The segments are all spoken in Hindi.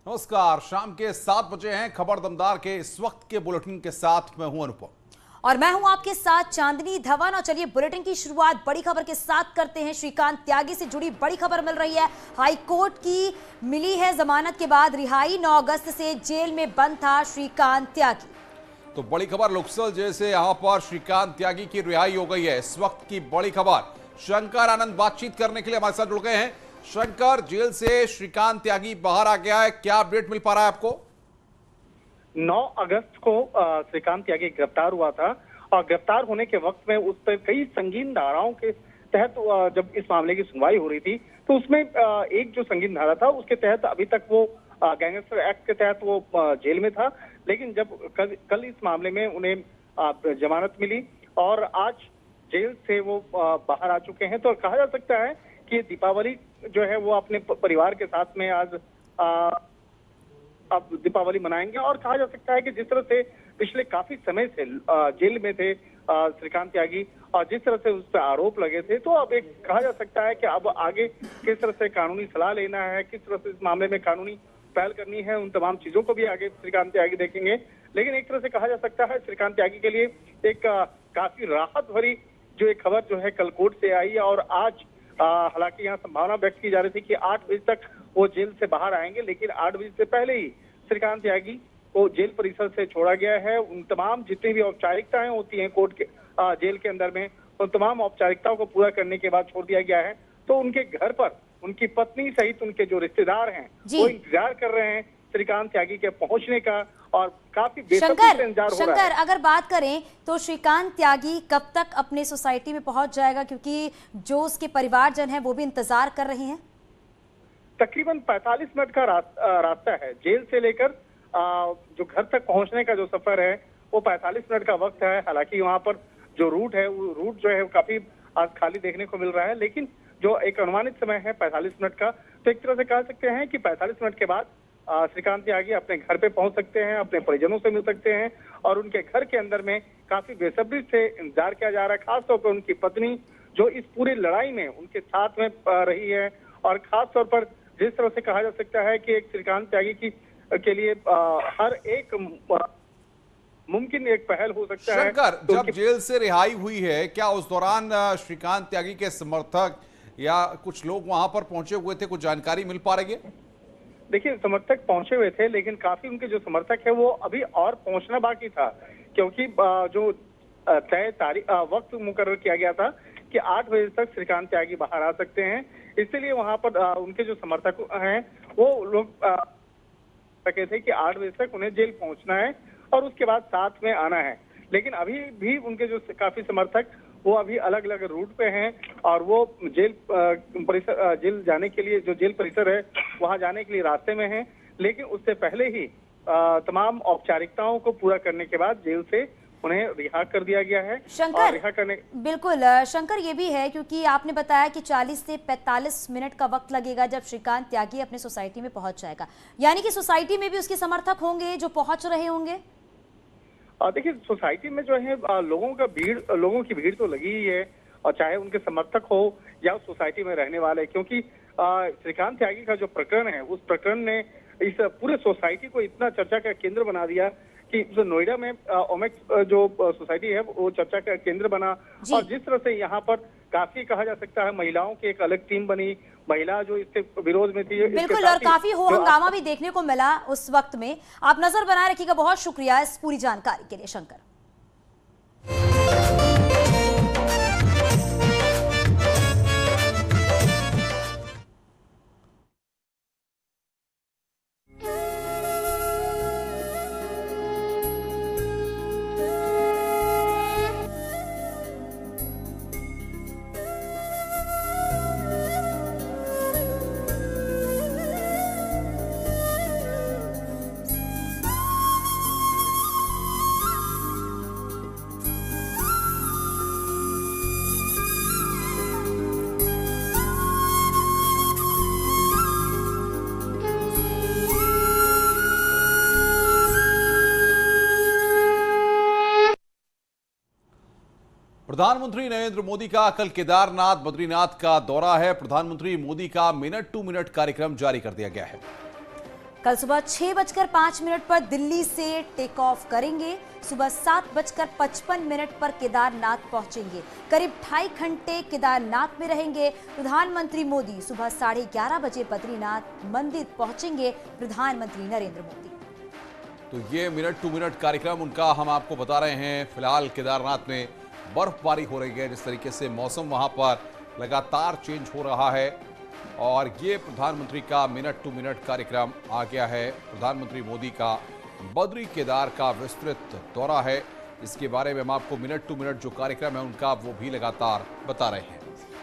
नमस्कार। शाम के 7 बजे हैं। खबर दमदार के इस वक्त के बुलेटिन के साथ मैं हूं अनुपम और मैं हूं आपके साथ चांदनी धवन। और चलिए बुलेटिन की शुरुआत बड़ी खबर के साथ करते हैं। श्रीकांत त्यागी से जुड़ी बड़ी खबर मिल रही है। हाई कोर्ट की मिली है जमानत के बाद रिहाई। 9 अगस्त से जेल में बंद था श्रीकांत त्यागी। तो बड़ी खबर लोकसल जेल से यहां पर श्रीकांत त्यागी की रिहाई हो गई है। इस वक्त की बड़ी खबर। शंकर आनंद बातचीत करने के लिए हमारे साथ जुड़ गए हैं। शंकर, जेल से श्रीकांत त्यागी बाहर आ गया है, क्या अपडेट मिल पा रहा है आपको? 9 अगस्त को श्रीकांत त्यागी गिरफ्तार हुआ था और गिरफ्तार होने के वक्त में उस पर कई संगीन धाराओं के तहत जब इस मामले की सुनवाई हो रही थी तो उसमें एक जो संगीन धारा था उसके तहत अभी तक वो गैंगस्टर एक्ट के तहत वो जेल में था। लेकिन जब कल इस मामले में उन्हें जमानत मिली और आज जेल से वो बाहर आ चुके हैं, तो कहा जा सकता है कि दीपावली जो है वो अपने परिवार के साथ में आज अब दीपावली मनाएंगे। और कहा जा सकता है कि जिस तरह से पिछले काफी समय से जेल में थे श्रीकांत त्यागी और जिस तरह से उस पर आरोप लगे थे, तो अब एक कहा जा सकता है कि अब आगे किस तरह से कानूनी सलाह लेना है, किस तरह से इस मामले में कानूनी पहल करनी है, उन तमाम चीजों को भी आगे श्रीकांत त्यागी देखेंगे। लेकिन एक तरह से कहा जा सकता है श्रीकांत त्यागी के लिए एक काफी राहत भरी जो एक खबर जो है कल कोर्ट से आई और आज हालांकि यहाँ संभावना व्यक्त की जा रही थी कि 8 बजे तक वो जेल से बाहर आएंगे, लेकिन 8 बजे से पहले ही श्रीकांत त्यागी को जेल परिसर से छोड़ा गया है। उन तमाम जितनी भी औपचारिकताएं होती हैं कोर्ट के जेल के अंदर में, उन तमाम औपचारिकताओं को पूरा करने के बाद छोड़ दिया गया है। तो उनके घर पर उनकी पत्नी सहित उनके जो रिश्तेदार हैं वो इंतजार कर रहे हैं श्रीकांत त्यागी के पहुंचने का और काफी बेसब्री से इंतजार हो रहा है। शंकर, अगर बात करें तो श्रीकांत त्यागी कब तक अपने सोसाइटी में पहुंच जाएगा, क्योंकि जो उसके परिवारजन हैं वो भी इंतजार कर रहे हैं? तकरीबन 45 मिनट का रास्ता है जेल से लेकर जो घर तक पहुंचने का जो सफर है वो 45 मिनट का वक्त है। हालांकि वहां पर जो रूट है वो रूट जो है काफी आज खाली देखने को मिल रहा है, लेकिन जो एक अनुमानित समय है 45 मिनट का, तो एक तरह से कह सकते हैं कि 45 मिनट के बाद श्रीकांत त्यागी अपने घर पे पहुंच सकते हैं, अपने परिजनों से मिल सकते हैं और उनके घर के अंदर में काफी बेसब्री से इंतजार किया जा रहा है। खासतौर पर उनकी पत्नी जो इस पूरी लड़ाई में उनके साथ में रही है और खासतौर पर जिस तरह से कहा जा सकता है कि एक श्रीकांत त्यागी के लिए हर एक मुमकिन एक पहल हो सकता है। शंकर, जब जेल से रिहाई हुई है, क्या उस दौरान श्रीकांत त्यागी के समर्थक या कुछ लोग वहां पर पहुंचे हुए थे? कुछ जानकारी मिल पा रही है? देखिए, समर्थक पहुंचे हुए थे, लेकिन काफी उनके जो समर्थक है वो अभी और पहुंचना बाकी था, क्योंकि जो तय तारीख वक्त मुकर्रर किया गया था कि 8 बजे तक श्रीकांत त्यागी बाहर आ सकते हैं। इसलिए वहां पर उनके जो समर्थक हैं वो लोग सके थे कि 8 बजे तक उन्हें जेल पहुंचना है और उसके बाद साथ में आना है। लेकिन अभी भी उनके जो काफी समर्थक वो अभी अलग अलग रूट पे हैं और वो जेल परिसर जेल जाने के लिए जो जेल परिसर है वहां जाने के लिए रास्ते में हैं। लेकिन उससे पहले ही तमाम औपचारिकताओं को पूरा करने के बाद जेल से उन्हें रिहा कर दिया गया है। शंकर, रिहा करने बिल्कुल शंकर, ये भी है क्योंकि आपने बताया कि 40 से 45 मिनट का वक्त लगेगा जब श्रीकांत त्यागी अपने सोसाइटी में पहुंच जाएगा, यानी कि सोसाइटी में भी उसके समर्थक होंगे जो पहुंच रहे होंगे। देखिए, सोसाइटी में जो है लोगों की भीड़ तो लगी ही है, और चाहे उनके समर्थक हो या उस सोसाइटी में रहने वाले, क्योंकि श्रीकांत त्यागी का जो प्रकरण है उस प्रकरण ने इस पूरे सोसाइटी को इतना चर्चा का केंद्र बना दिया कि जो नोएडा में ओमेक्स जो सोसाइटी है वो चर्चा का केंद्र बना। और जिस तरह से यहाँ पर काफी कहा जा सकता है महिलाओं की एक अलग टीम बनी, महिला जो इसके विरोध में थी, बिल्कुल, और काफी हो हंगामा भी देखने को मिला उस वक्त में। आप नजर बनाए रखिएगा। बहुत शुक्रिया इस पूरी जानकारी के लिए शंकर। प्रधानमंत्री नरेंद्र मोदी का कल केदारनाथ बद्रीनाथ का दौरा है। प्रधानमंत्री मोदी का मिनट टू मिनट कार्यक्रम जारी कर दिया गया है। कल सुबह 6:05 पर दिल्ली से टेक ऑफ करेंगे। सुबह 7:55 पर केदारनाथ पहुंचेंगे। करीब 2.5 घंटे केदारनाथ में रहेंगे। प्रधानमंत्री मोदी सुबह 11:30 बजे बद्रीनाथ मंदिर पहुंचेंगे। प्रधानमंत्री नरेंद्र मोदी। तो ये मिनट टू मिनट कार्यक्रम उनका हम आपको बता रहे हैं। फिलहाल केदारनाथ में बर्फबारी हो रही है, जिस तरीके से मौसम वहां पर लगातार चेंज हो रहा है और ये प्रधानमंत्री का मिनट टू मिनट कार्यक्रम आ गया है। प्रधानमंत्री मोदी का बद्री केदार का विस्तृत दौरा है। इसके बारे में हम आपको मिनट टू मिनट जो कार्यक्रम है उनका वो भी लगातार बता रहे हैं।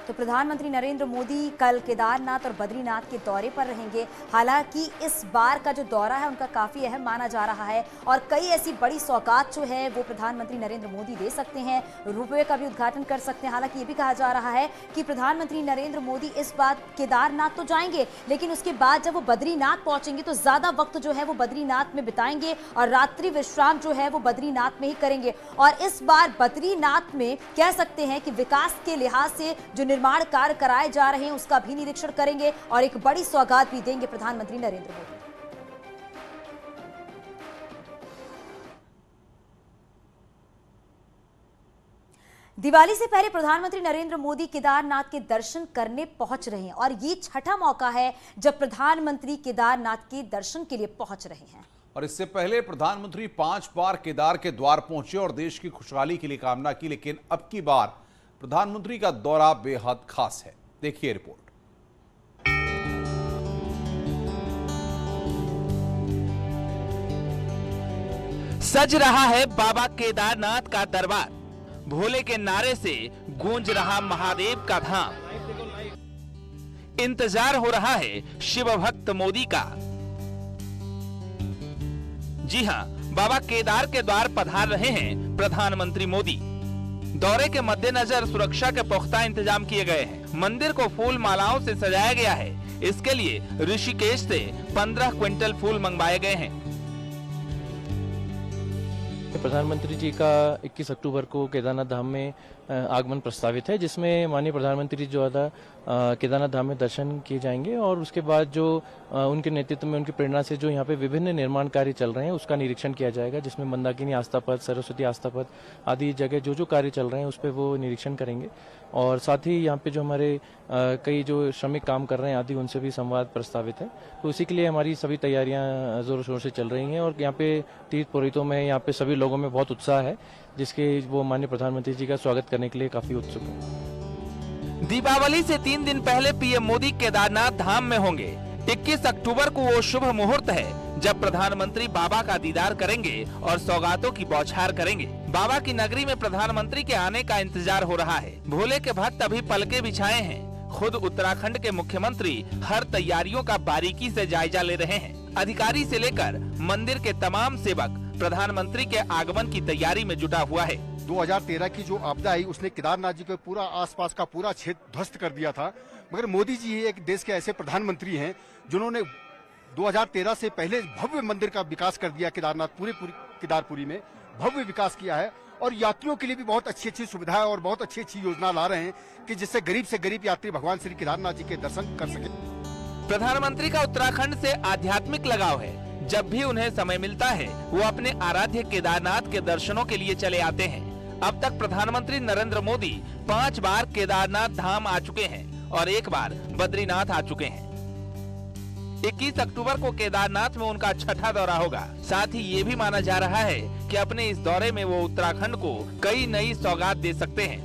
तो प्रधानमंत्री नरेंद्र मोदी कल केदारनाथ और बद्रीनाथ के दौरे पर रहेंगे। हालांकि इस बार का जो दौरा है उनका काफ़ी अहम माना जा रहा है और कई ऐसी बड़ी सौगात जो है वो प्रधानमंत्री नरेंद्र मोदी दे सकते हैं। रोपवे का भी उद्घाटन कर सकते हैं। हालांकि ये भी कहा जा रहा है कि प्रधानमंत्री नरेंद्र मोदी इस बार केदारनाथ तो जाएंगे, लेकिन उसके बाद जब वो बद्रीनाथ पहुंचेंगे तो ज़्यादा वक्त जो है वो बद्रीनाथ में बिताएंगे और रात्रि विश्राम जो है वो बद्रीनाथ में ही करेंगे। और इस बार बद्रीनाथ में कह सकते हैं कि विकास के लिहाज से जो निर्माण कार्य कराए जा रहे हैं उसका भी निरीक्षण करेंगे और एक बड़ी सौगात भी देंगे प्रधानमंत्री नरेंद्र मोदी। दिवाली से पहले प्रधानमंत्री नरेंद्र मोदी केदारनाथ के दर्शन करने पहुंच रहे हैं और ये छठा मौका है जब प्रधानमंत्री केदारनाथ के दर्शन के लिए पहुंच रहे हैं। और इससे पहले प्रधानमंत्री 5 बार केदार के द्वार पहुंचे और देश की खुशहाली के लिए कामना की, लेकिन अब की बार प्रधानमंत्री का दौरा बेहद खास है। देखिए रिपोर्ट। सज रहा है बाबा केदारनाथ का दरबार। भोले के नारे से गूंज रहा महादेव का धाम। इंतजार हो रहा है शिव भक्त मोदी का। जी हां, बाबा केदार के द्वार पधार रहे हैं प्रधानमंत्री मोदी। दौरे के मद्देनजर सुरक्षा के पुख्ता इंतजाम किए गए हैं। मंदिर को फूल मालाओं से सजाया गया है। इसके लिए ऋषिकेश से 15 क्विंटल फूल मंगवाए गए हैं। प्रधानमंत्री जी का 21 अक्टूबर को केदारनाथ धाम में आगमन प्रस्तावित है, जिसमें माननीय प्रधानमंत्री जो केदारनाथ धाम में दर्शन किए जाएंगे और उसके बाद जो उनके नेतृत्व में, उनकी प्रेरणा से जो यहाँ पे विभिन्न निर्माण कार्य चल रहे हैं उसका निरीक्षण किया जाएगा, जिसमें मंदाकिनी आस्था पथ, सरस्वती आस्था पथ आदि जगह जो कार्य चल रहे हैं उस पर वो निरीक्षण करेंगे। और साथ ही यहाँ पे जो हमारे कई जो श्रमिक काम कर रहे हैं आदि उनसे भी संवाद प्रस्तावित है। तो उसी के लिए हमारी सभी तैयारियां जोरों शोर से चल रही हैं और यहाँ पे तीर्थ पुरोहितों में, यहाँ पे सभी लोगों में बहुत उत्साह है, जिसके वो माननीय प्रधानमंत्री जी का स्वागत करने के लिए काफी उत्सुक है। दीपावली से 3 दिन पहले पीएम मोदी केदारनाथ धाम में होंगे। 21 अक्टूबर को वो शुभ मुहूर्त है जब प्रधानमंत्री बाबा का दीदार करेंगे और सौगातों की बौछार करेंगे। बाबा की नगरी में प्रधानमंत्री के आने का इंतजार हो रहा है। भोले के भक्त अभी पलके बिछाए हैं। खुद उत्तराखंड के मुख्यमंत्री हर तैयारियों का बारीकी से जायजा ले रहे हैं। अधिकारी से लेकर मंदिर के तमाम सेवक प्रधानमंत्री के आगमन की तैयारी में जुटा हुआ है। 2013 की जो आपदा आई उसने केदारनाथ जी के पूरा आसपास का पूरा क्षेत्र ध्वस्त कर दिया था, मगर मोदी जी एक देश के ऐसे प्रधानमंत्री हैं जिन्होंने 2013 से पहले भव्य मंदिर का विकास कर दिया। केदारनाथ पूरी केदारपुरी में भव्य विकास किया है और यात्रियों के लिए भी बहुत अच्छी सुविधाएं और बहुत अच्छी योजना ला रहे हैं कि जिससे गरीब से गरीब यात्री भगवान श्री केदारनाथ जी के दर्शन कर सके। प्रधानमंत्री का उत्तराखंड से आध्यात्मिक लगाव है। जब भी उन्हें समय मिलता है वो अपने आराध्य केदारनाथ के दर्शनों के लिए चले आते हैं। अब तक प्रधानमंत्री नरेंद्र मोदी 5 बार केदारनाथ धाम आ चुके हैं और 1 बार बद्रीनाथ आ चुके हैं। 21 अक्टूबर को केदारनाथ में उनका छठा दौरा होगा। साथ ही ये भी माना जा रहा है कि अपने इस दौरे में वो उत्तराखंड को कई नई सौगात दे सकते हैं।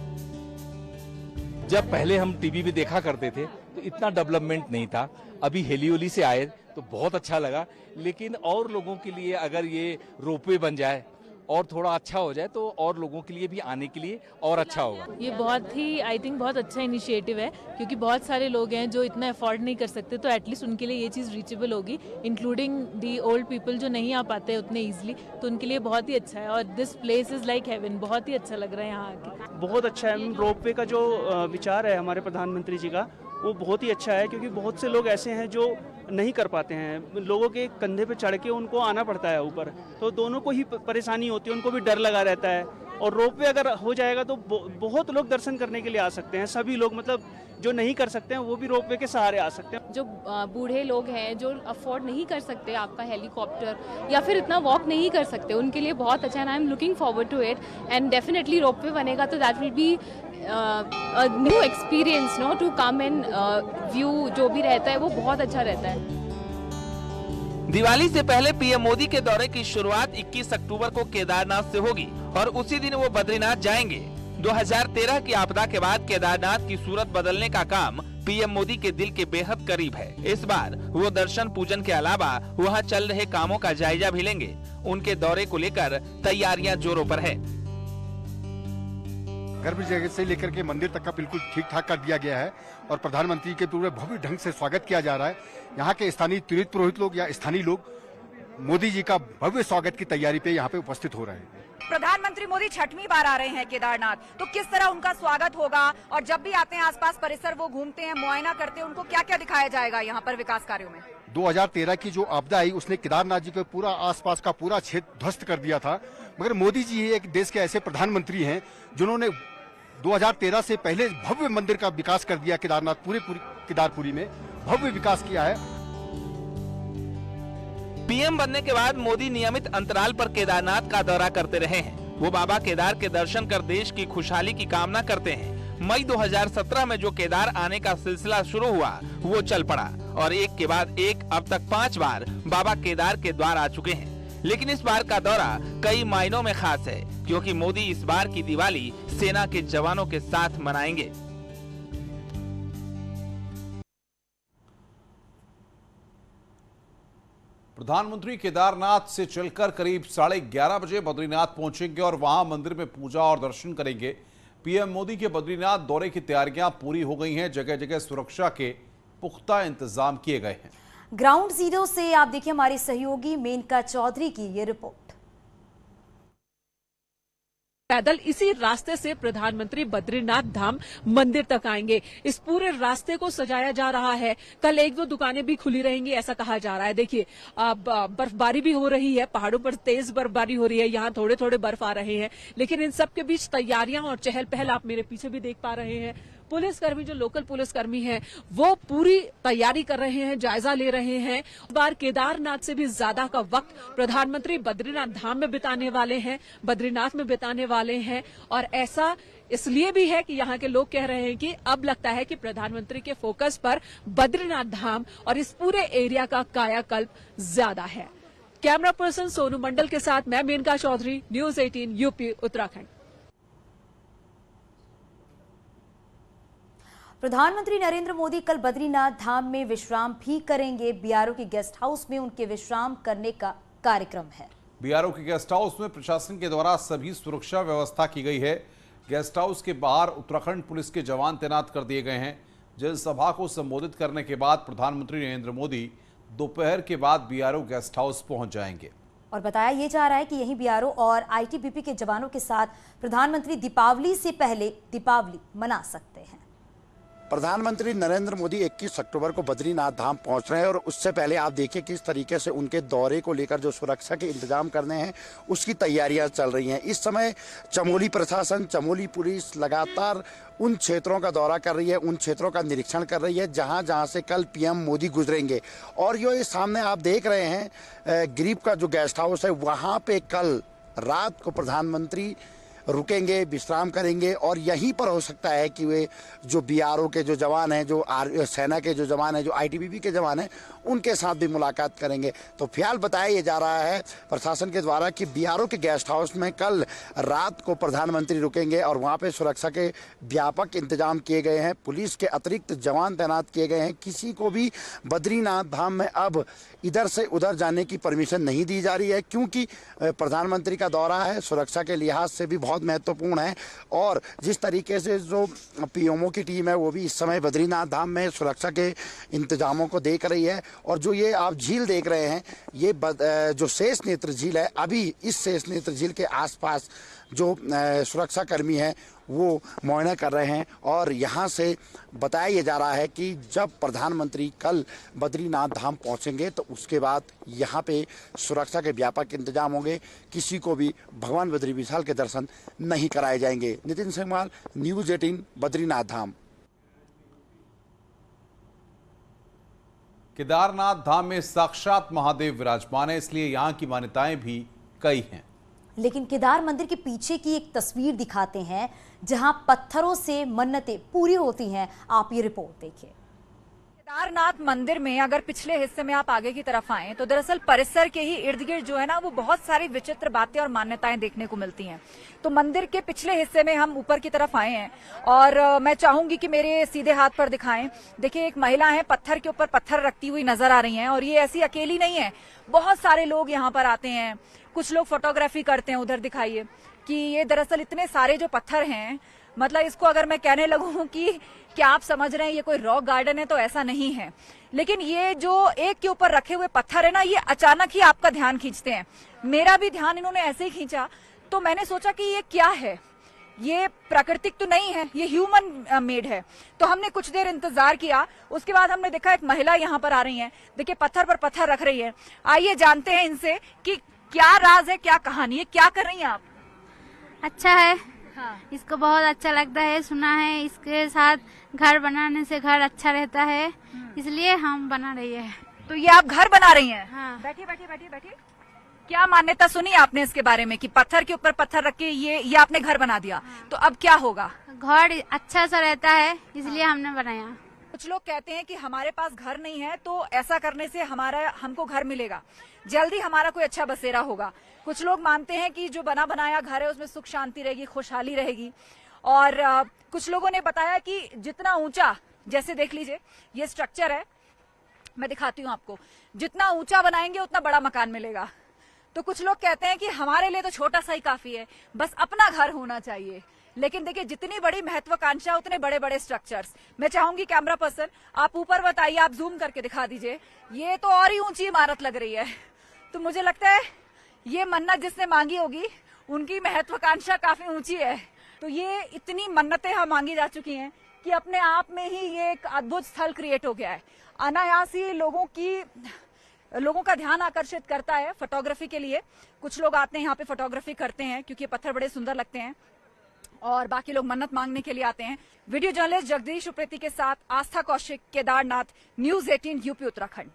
जब पहले हम टीवी पे देखा करते थे तो इतना डेवलपमेंट नहीं था। अभी हेलियोली से आए तो बहुत अच्छा लगा, लेकिन और लोगों के लिए अगर ये रोपवे बन जाए और थोड़ा अच्छा हो जाए तो और लोगों के लिए भी आने के लिए और अच्छा होगा। ये बहुत ही आई थिंक बहुत अच्छा इनिशिएटिव है, क्योंकि बहुत सारे लोग हैं जो इतना अफोर्ड नहीं कर सकते, तो एटलीस्ट उनके लिए ये चीज़ रीचेबल होगी, इंक्लूडिंग दी ओल्ड पीपल जो नहीं आ पाते उतने ईजिली, तो उनके लिए बहुत ही अच्छा है। और this place is like heaven, बहुत ही अच्छा लग रहा है यहाँ आके। बहुत अच्छा है। रोपवे का जो विचार है हमारे प्रधानमंत्री जी का, वो बहुत ही अच्छा है, क्योंकि बहुत से लोग ऐसे हैं जो नहीं कर पाते हैं, लोगों के कंधे पे चढ़ के उनको आना पड़ता है ऊपर, तो दोनों को ही परेशानी होती है, उनको भी डर लगा रहता है। और रोपवे अगर हो जाएगा तो बहुत लोग दर्शन करने के लिए आ सकते हैं, सभी लोग, मतलब जो नहीं कर सकते हैं वो भी रोपवे के सहारे आ सकते हैं। जो बूढ़े लोग हैं जो अफोर्ड नहीं कर सकते आपका हेलीकॉप्टर या फिर इतना वॉक नहीं कर सकते, उनके लिए बहुत अच्छा है। I am looking forward to it and definitely ropeway बनेगा तो that will be a new experience no to come and view जो भी रहता है वो बहुत अच्छा रहता है। दिवाली से पहले पीएम मोदी के दौरे की शुरुआत 21 अक्टूबर को केदारनाथ से होगी और उसी दिन वो बद्रीनाथ जाएंगे। 2013 की आपदा के बाद केदारनाथ की सूरत बदलने का काम पीएम मोदी के दिल के बेहद करीब है। इस बार वो दर्शन पूजन के अलावा वहाँ चल रहे कामों का जायजा भी लेंगे। उनके दौरे को लेकर तैयारियां जोरों पर है। गर्भ जगह से लेकर के मंदिर तक का बिल्कुल ठीक ठाक कर दिया गया है और प्रधानमंत्री के पूरे भव्य ढंग से स्वागत किया जा रहा है। यहाँ के स्थानीय तीर्थ पुरोहित लोग या स्थानीय लोग मोदी जी का भव्य स्वागत की तैयारी पे यहाँ पे उपस्थित हो रहे हैं। प्रधानमंत्री मोदी छठवीं बार आ रहे हैं केदारनाथ, तो किस तरह उनका स्वागत होगा और जब भी आते हैं आसपास परिसर वो घूमते हैं, मुआयना करते हैं, उनको क्या क्या दिखाया जाएगा यहाँ पर विकास कार्यों में? 2013 की जो आपदा आई उसने केदारनाथ जी के पूरा आसपास का पूरा क्षेत्र ध्वस्त कर दिया था, मगर मोदी जी एक देश के ऐसे प्रधानमंत्री हैं जिन्होंने 2013 से पहले भव्य मंदिर का विकास कर दिया। केदारनाथ पूरी केदारपुरी में भव्य विकास किया है। पीएम बनने के बाद मोदी नियमित अंतराल पर केदारनाथ का दौरा करते रहे हैं। वो बाबा केदार के दर्शन कर देश की खुशहाली की कामना करते हैं। मई 2017 में जो केदार आने का सिलसिला शुरू हुआ वो चल पड़ा और एक के बाद एक अब तक 5 बार बाबा केदार के द्वार आ चुके हैं। लेकिन इस बार का दौरा कई मायनों में खास है, क्योंकि मोदी इस बार की दिवाली सेना के जवानों के साथ मनाएंगे। प्रधानमंत्री केदारनाथ से चलकर करीब 11:30 बजे बद्रीनाथ पहुंचेंगे और वहां मंदिर में पूजा और दर्शन करेंगे। पीएम मोदी के बद्रीनाथ दौरे की तैयारियां पूरी हो गई हैं। जगह जगह सुरक्षा के पुख्ता इंतजाम किए गए हैं। ग्राउंड जीरो से आप देखिए हमारी सहयोगी मेनका चौधरी की ये रिपोर्ट। पैदल इसी रास्ते से प्रधानमंत्री बद्रीनाथ धाम मंदिर तक आएंगे। इस पूरे रास्ते को सजाया जा रहा है। कल 1-2 दुकानें भी खुली रहेंगी ऐसा कहा जा रहा है। देखिए बर्फबारी भी हो रही है, पहाड़ों पर तेज बर्फबारी हो रही है, यहाँ थोड़े थोड़े बर्फ आ रहे हैं, लेकिन इन सब के बीच तैयारियां और चहल पहल आप मेरे पीछे भी देख पा रहे हैं। पुलिसकर्मी जो लोकल पुलिसकर्मी हैं वो पूरी तैयारी कर रहे हैं, जायजा ले रहे हैं। इस बार केदारनाथ से भी ज्यादा का वक्त प्रधानमंत्री बद्रीनाथ धाम में बिताने वाले हैं, बद्रीनाथ में बिताने वाले हैं। और ऐसा इसलिए भी है कि यहाँ के लोग कह रहे हैं कि अब लगता है कि प्रधानमंत्री के फोकस पर बद्रीनाथ धाम और इस पूरे एरिया का कायाकल्प ज्यादा है। कैमरा पर्सन सोनू मंडल के साथ मैं मेनका चौधरी, न्यूज़ 18 यूपी उत्तराखंड। प्रधानमंत्री नरेंद्र मोदी कल बद्रीनाथ धाम में विश्राम भी करेंगे। बीआरओ की गेस्ट हाउस में उनके विश्राम करने का कार्यक्रम है। बीआरओ के गेस्ट हाउस में प्रशासन के द्वारा सभी सुरक्षा व्यवस्था की गई है। गेस्ट हाउस के बाहर उत्तराखंड पुलिस के जवान तैनात कर दिए गए हैं। जनसभा को संबोधित करने के बाद प्रधानमंत्री नरेंद्र मोदी दोपहर के बाद बीआरओ गेस्ट हाउस पहुंच जाएंगे। और बताया यह जा रहा है कि यही बीआरओ और आईटीबीपी के जवानों के साथ प्रधानमंत्री दीपावली से पहले दीपावली मना सकते हैं। प्रधानमंत्री नरेंद्र मोदी 21 अक्टूबर को बद्रीनाथ धाम पहुंच रहे हैं और उससे पहले आप देखिए किस तरीके से उनके दौरे को लेकर जो सुरक्षा के इंतजाम करने हैं उसकी तैयारियां चल रही हैं। इस समय चमोली प्रशासन, चमोली पुलिस लगातार उन क्षेत्रों का दौरा कर रही है, उन क्षेत्रों का निरीक्षण कर रही है जहां जहां से कल पीएम मोदी गुजरेंगे। और ये सामने आप देख रहे हैं गरीब का जो गेस्ट हाउस है, वहां पे कल रात को प्रधानमंत्री रुकेंगे, विश्राम करेंगे और यहीं पर हो सकता है कि वे जो बीआरओ के जो जवान हैं, जो सेना के जो जवान हैं, जो आईटीबीपी के जवान हैं, उनके साथ भी मुलाकात करेंगे। तो फिलहाल बताया ये जा रहा है प्रशासन के द्वारा कि बीआरओ के गेस्ट हाउस में कल रात को प्रधानमंत्री रुकेंगे और वहाँ पे सुरक्षा के व्यापक इंतजाम किए गए हैं। पुलिस के अतिरिक्त जवान तैनात किए गए हैं। किसी को भी बद्रीनाथ धाम में अब इधर से उधर जाने की परमिशन नहीं दी जा रही है, क्योंकि प्रधानमंत्री का दौरा है, सुरक्षा के लिहाज से भी बहुत महत्वपूर्ण है। और जिस तरीके से जो पीएमओ की टीम है वो भी इस समय बद्रीनाथ धाम में सुरक्षा के इंतजामों को देख रही है। और जो ये आप झील देख रहे हैं, ये जो शेष नेत्र झील है, अभी इस शेष नेत्र झील के आसपास जो सुरक्षा कर्मी हैं वो मुआयना कर रहे हैं। और यहाँ से बताया ये जा रहा है कि जब प्रधानमंत्री कल बद्रीनाथ धाम पहुँचेंगे तो उसके बाद यहाँ पे सुरक्षा के व्यापक इंतजाम होंगे, किसी को भी भगवान बद्री विशाल के दर्शन नहीं कराए जाएंगे। नितिन सिंहमाल, न्यूज़ 18, बद्रीनाथ धाम। केदारनाथ धाम में साक्षात महादेव विराजमान है, इसलिए यहाँ की मान्यताएं भी कई हैं। लेकिन केदार मंदिर के पीछे की एक तस्वीर दिखाते हैं जहां पत्थरों से मन्नतें पूरी होती हैं। आप ये रिपोर्ट देखिए। केदारनाथ मंदिर में अगर पिछले हिस्से में आप आगे की तरफ आए तो दरअसल परिसर के ही इर्द गिर्द जो है ना वो बहुत सारी विचित्र बातें और मान्यताएं देखने को मिलती हैं। तो मंदिर के पिछले हिस्से में हम ऊपर की तरफ आए हैं और मैं चाहूंगी कि मेरे सीधे हाथ पर दिखाएं। देखिए, एक महिला है, पत्थर के ऊपर पत्थर रखती हुई नजर आ रही हैं और ये ऐसी अकेली नहीं है, बहुत सारे लोग यहाँ पर आते हैं। कुछ लोग फोटोग्राफी करते हैं। उधर दिखाइए कि ये दरअसल इतने सारे जो पत्थर हैं, मतलब इसको अगर मैं कहने लगूं कि क्या आप समझ रहे हैं ये कोई रॉक गार्डन है, तो ऐसा नहीं है। लेकिन ये जो एक के ऊपर रखे हुए पत्थर है ना, ये अचानक ही आपका ध्यान खींचते हैं। मेरा भी ध्यान इन्होंने ऐसे ही खींचा, तो मैंने सोचा कि ये क्या है, ये प्राकृतिक तो नहीं है, ये ह्यूमन मेड है। तो हमने कुछ देर इंतजार किया, उसके बाद हमने देखा एक महिला यहाँ पर आ रही है। देखिए, पत्थर पर पत्थर रख रही है। आइए जानते हैं इनसे कि क्या राज है, क्या कहानी है, क्या कर रही हैं आप? अच्छा है। हाँ। इसको बहुत अच्छा लगता है, सुना है इसके साथ घर बनाने से घर अच्छा रहता है, इसलिए हम बना रही है। तो ये आप घर बना रही हैं? हाँ। बैठिए बैठिए बैठिए बैठिए। क्या मान्यता सुनी आपने इसके बारे में कि पत्थर के ऊपर पत्थर रख के ये आपने घर बना दिया? हाँ। तो अब क्या होगा? घर अच्छा सा रहता है, इसलिए हमने बनाया। कुछ लोग कहते हैं कि हमारे पास घर नहीं है तो ऐसा करने से हमको घर मिलेगा, जल्दी हमारा कोई अच्छा बसेरा होगा। कुछ लोग मानते हैं कि जो बना बनाया घर है उसमें सुख शांति रहेगी, खुशहाली रहेगी। और कुछ लोगों ने बताया कि जितना ऊंचा, जैसे देख लीजिए ये स्ट्रक्चर है, मैं दिखाती हूँ आपको, जितना ऊंचा बनाएंगे उतना बड़ा मकान मिलेगा। तो कुछ लोग कहते हैं कि हमारे लिए तो छोटा सा ही काफी है, बस अपना घर होना चाहिए। लेकिन देखिए, जितनी बड़ी महत्वाकांक्षा उतने बड़े बड़े स्ट्रक्चर्स। मैं चाहूंगी कैमरा पर्सन आप ऊपर बताइए, आप जूम करके दिखा दीजिए। ये तो और ही ऊंची इमारत लग रही है। तो मुझे लगता है ये मन्नत जिसने मांगी होगी उनकी महत्वाकांक्षा काफी ऊंची है। तो ये इतनी मन्नतें हम मांगी जा चुकी हैं कि अपने आप में ही ये एक अद्भुत स्थल क्रिएट हो गया है। अनायास ही लोगों का ध्यान आकर्षित करता है फोटोग्राफी के लिए। कुछ लोग आते हैं यहाँ पे फोटोग्राफी करते हैं क्योंकि पत्थर बड़े सुंदर लगते हैं, और बाकी लोग मन्नत मांगने के लिए आते हैं। वीडियो जर्नलिस्ट जगदीश उप्रेती के साथ आस्था कौशिक, केदारनाथ, न्यूज़ 18 यूपी उत्तराखंड।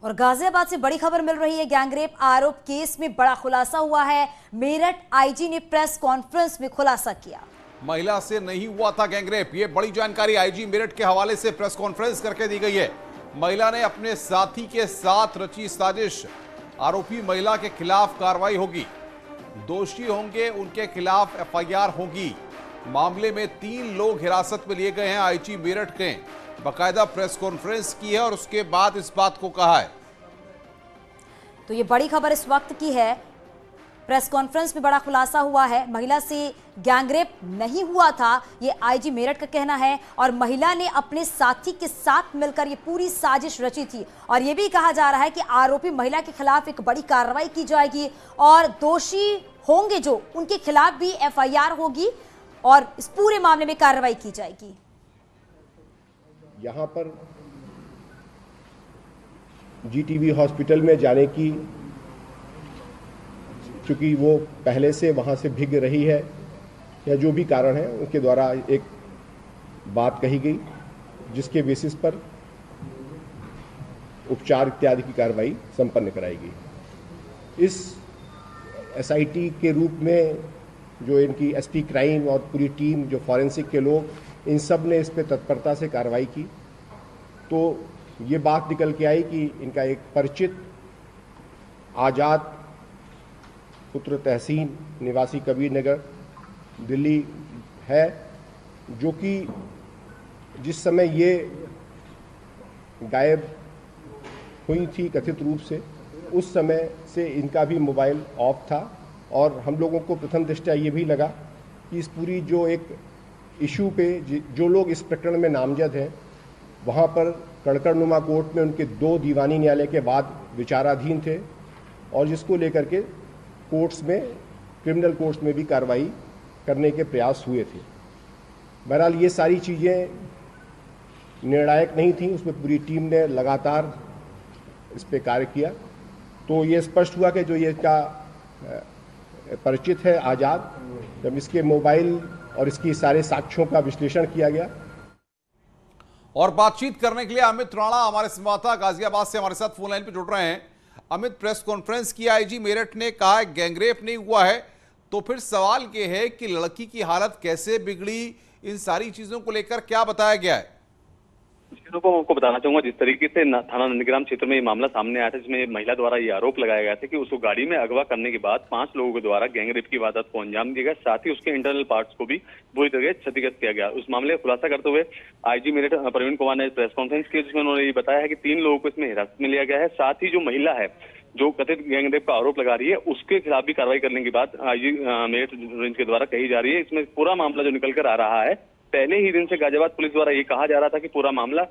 और गाजियाबाद से बड़ी खबर मिल रही है। गैंगरेप आरोप केस में बड़ा खुलासा हुआ है। मेरठ आईजी ने प्रेस कॉन्फ्रेंस में खुलासा किया। महिला से नहीं हुआ था गैंगरेप, ये बड़ी जानकारी आईजी मेरठ के हवाले से प्रेस कॉन्फ्रेंस करके दी गई है। महिला ने अपने साथी के साथ रची साजिश। आरोपी महिला के खिलाफ कार्रवाई होगी, दोषी होंगे उनके खिलाफ एफआईआर होगी। मामले में 3 लोग हिरासत में लिए गए हैं। आईजी मेरठ ने बाकायदा प्रेस कॉन्फ्रेंस की है और उसके बाद इस बात को कहा है। तो ये बड़ी खबर इस वक्त की है। प्रेस कॉन्फ्रेंस में बड़ा खुलासा हुआ है। महिला से गैंगरेप नहीं हुआ था, ये आईजी मेरठ का कहना है। और महिला ने अपने साथी के साथ मिलकर ये पूरी साजिश रची थी। और ये भी कहा जा रहा है कि आरोपी महिला के खिलाफ एक बड़ी कार्रवाई की जाएगी और दोषी होंगे जो, उनके खिलाफ भी एफआईआर होगी और इस पूरे मामले में कार्रवाई की जाएगी। यहाँ पर जीटीबी हॉस्पिटल में जाने की, चूंकि वो पहले से वहाँ से भीग रही है या जो भी कारण है, उनके द्वारा एक बात कही गई जिसके बेसिस पर उपचार इत्यादि की कार्रवाई संपन्न कराई गई। इस एसआईटी के रूप में जो इनकी एसपी क्राइम और पूरी टीम, जो फॉरेंसिक के लोग, इन सब ने इस पे तत्परता से कार्रवाई की। तो ये बात निकल के आई कि इनका एक परिचित आज़ाद पुत्र तहसीन निवासी कबीर नगर दिल्ली है, जो कि जिस समय ये गायब हुई थी कथित रूप से, उस समय से इनका भी मोबाइल ऑफ था। और हम लोगों को प्रथम दृष्टया ये भी लगा कि इस पूरी जो एक इशू पे जो लोग इस प्रकरण में नामजद हैं, वहाँ पर कड़कड़नुमा कोर्ट में उनके 2 दीवानी न्यायालय के बाद विचाराधीन थे और जिसको लेकर के कोर्ट्स में क्रिमिनल कोर्ट में भी कार्रवाई करने के प्रयास हुए थे। बहरहाल ये सारी चीज़ें निर्णायक नहीं थी, उसमें पूरी टीम ने लगातार इस पे कार्य किया। तो ये स्पष्ट हुआ कि जो ये का परिचित है आज़ाद, जब इसके मोबाइल और इसकी सारे साक्ष्यों का विश्लेषण किया गया। और बातचीत करने के लिए अमित राणा हमारे संवाददाता गाजियाबाद से हमारे साथ फोन लाइन पे जुड़ रहे हैं। अमित, प्रेस कॉन्फ्रेंस की आईजी मेरठ ने कहा है गैंगरेप नहीं हुआ है, तो फिर सवाल ये है कि लड़की की हालत कैसे बिगड़ी, इन सारी चीजों को लेकर क्या बताया गया है? मैं आपको बताना चाहूंगा, जिस तरीके से थाना नंदग्राम क्षेत्र में ये मामला सामने आया था, जिसमें महिला द्वारा ये आरोप लगाया गया था कि उसको गाड़ी में अगवा करने के बाद 5 लोगों के द्वारा गैंगरेप की वारदात को अंजाम दिया गया, साथ ही उसके इंटरनल पार्ट्स को भी बुरी तरह क्षतिग्रस्त किया गया। उस मामले का खुलासा करते हुए आईजी मेरठ प्रवीण कुमार ने प्रेस कॉन्फ्रेंस की, जिसमें उन्होंने ये बताया है कि 3 लोगों को इसमें हिरासत में लिया गया है। साथ ही जो महिला है जो कथित गैंगरेप का आरोप लगा रही है, उसके खिलाफ भी कार्रवाई करने की बात आईजी मेरठ रेंज के द्वारा कही जा रही है। इसमें पूरा मामला जो निकल कर आ रहा है, पहले ही दिन से गाजियाबाद पुलिस द्वारा ये कहा जा रहा था कि पूरा मामला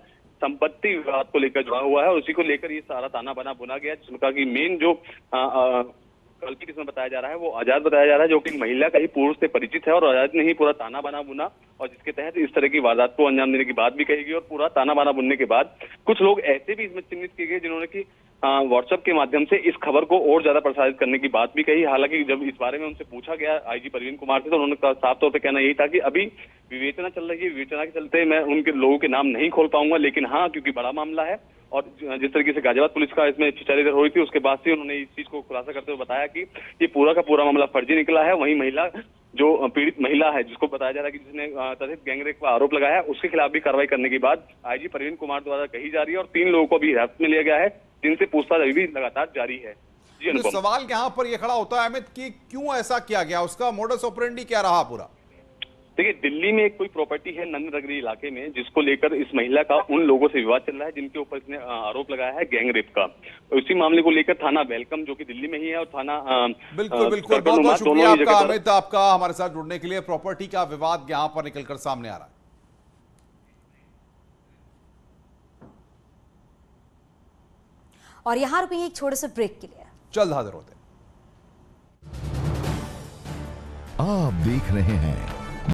संपत्ति विवाद को लेकर जुड़ा हुआ है और उसी को लेकर ये सारा ताना बाना बुना गया, जिसका कि मेन जो कल्पित इसमें बताया जा रहा है वो आजाद बताया जा रहा है, जो कि महिला का ही पूर्व से परिचित है और आजाद ने ही पूरा ताना बाना बुना और जिसके तहत इस तरह की वारदात को अंजाम देने की बात भी कही गई। और पूरा ताना बाना बुनने के बाद कुछ लोग ऐसे भी इसमें चिन्हित किए गए जिन्होंने कि व्हाट्सएप के माध्यम से इस खबर को और ज्यादा प्रसारित करने की बात भी कही। हालांकि जब इस बारे में उनसे पूछा गया आईजी प्रवीण कुमार से, तो उन्होंने साफ तौर पर कहना यही था कि अभी विवेचना चल रही है, विवेचना के चलते मैं उनके लोगों के नाम नहीं खोल पाऊंगा, लेकिन हाँ क्योंकि बड़ा मामला है और जिस तरीके से गाजियाबाद पुलिस का इसमें चिचारी हो रही थी, उसके बाद से उन्होंने इस चीज को खुलासा करते हुए बताया कि ये पूरा का पूरा मामला फर्जी निकला है। वहीं महिला जो पीड़ित महिला है, जिसको बताया जा रहा है कि जिसने कथित गैंगरेप का आरोप लगाया है, उसके खिलाफ भी कार्रवाई करने की बात आईजी प्रवीण कुमार द्वारा कही जा रही है और 3 लोगों को भी हिरासत में लिया गया है, जिनसे पूछताछ अभी भी लगातार जारी है। जी तो सवाल यहाँ पर यह खड़ा होता है अमित कि क्यों ऐसा किया गया, उसका मोडस ऑपरेंडी क्या रहा पूरा? देखिए, दिल्ली में एक कोई प्रॉपर्टी है नंद नगरी इलाके में, जिसको लेकर इस महिला का उन लोगों से विवाद चल रहा है जिनके ऊपर इसने आरोप लगाया है गैंगरेप का। उसी मामले को लेकर थाना वेलकम जो कि दिल्ली में ही है और थाना बिल्कुल बहुत बहुत शुक्रिया आपका अमित, आपका हमारे साथ जुड़ने के लिए। प्रॉपर्टी का विवाद यहाँ पर निकलकर सामने आ रहा है। और यहाँ रुकिए एक छोटे से ब्रेक के लिए, जल्द हाजिर होते हैं। आप देख रहे हैं